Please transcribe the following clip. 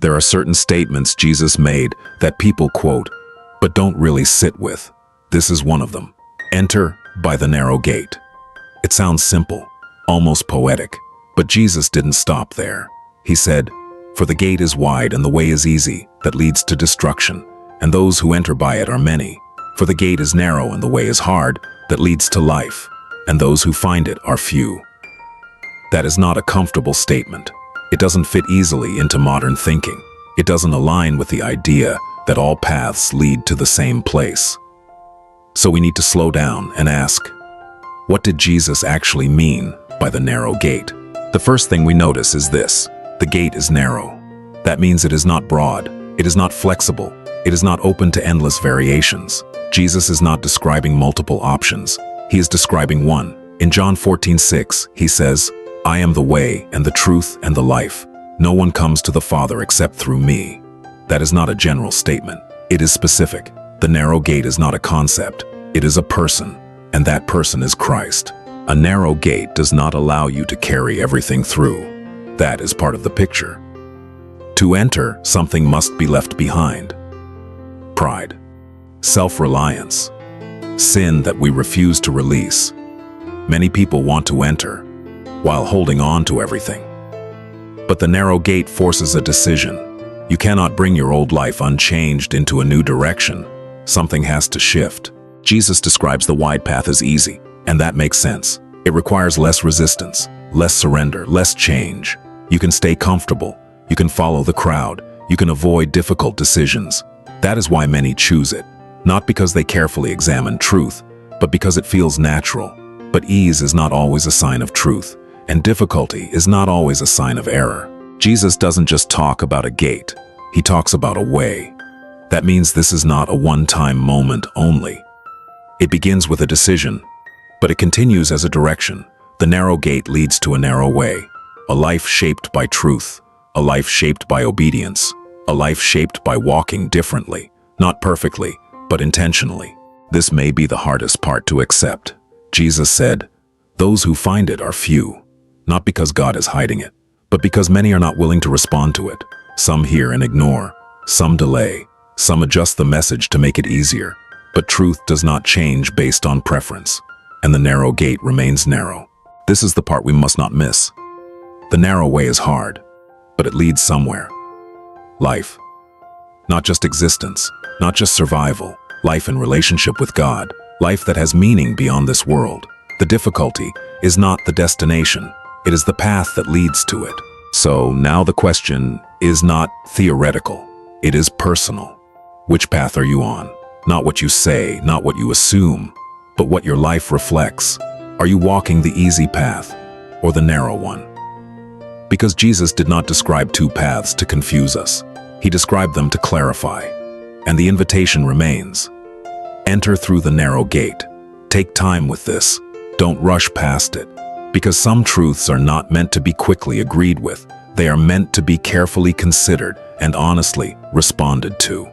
There are certain statements Jesus made that people quote, but don't really sit with. This is one of them. Enter by the narrow gate. It sounds simple, almost poetic, but Jesus didn't stop there. He said, "For the gate is wide and the way is easy that leads to destruction, and those who enter by it are many. For the gate is narrow and the way is hard that leads to life, and those who find it are few." That is not a comfortable statement. It doesn't fit easily into modern thinking. It doesn't align with the idea that all paths lead to the same place. So we need to slow down and ask, what did Jesus actually mean by the narrow gate? The first thing we notice is this: the gate is narrow. That means it is not broad, it is not flexible, it is not open to endless variations. Jesus is not describing multiple options. He is describing one. In John 14:6, he says, "I am the way and the truth and the life. No one comes to the Father except through me." That is not a general statement. It is specific. The narrow gate is not a concept. It is a person, and that person is Christ. A narrow gate does not allow you to carry everything through. That is part of the picture. To enter, something must be left behind. Pride, self-reliance, sin that we refuse to release. Many people want to enter while holding on to everything. But the narrow gate forces a decision. You cannot bring your old life unchanged into a new direction. Something has to shift. Jesus describes the wide path as easy, and that makes sense. It requires less resistance, less surrender, less change. You can stay comfortable. You can follow the crowd. You can avoid difficult decisions. That is why many choose it. Not because they carefully examine truth, but because it feels natural. But ease is not always a sign of truth, and difficulty is not always a sign of error. Jesus doesn't just talk about a gate. He talks about a way. That means this is not a one-time moment only. It begins with a decision, but it continues as a direction. The narrow gate leads to a narrow way. A life shaped by truth. A life shaped by obedience. A life shaped by walking differently. Not perfectly, but intentionally. This may be the hardest part to accept. Jesus said, "Those who find it are few." Not because God is hiding it, but because many are not willing to respond to it. Some hear and ignore. Some delay. Some adjust the message to make it easier. But truth does not change based on preference, and the narrow gate remains narrow. This is the part we must not miss. The narrow way is hard, but it leads somewhere. Life. Not just existence, not just survival. Life in relationship with God. Life that has meaning beyond this world. The difficulty is not the destination. It is the path that leads to it. So now the question is not theoretical. It is personal. Which path are you on? Not what you say, not what you assume, but what your life reflects. Are you walking the easy path or the narrow one? Because Jesus did not describe two paths to confuse us. He described them to clarify. And the invitation remains. Enter through the narrow gate. Take time with this. Don't rush past it. Because some truths are not meant to be quickly agreed with. They are meant to be carefully considered and honestly responded to.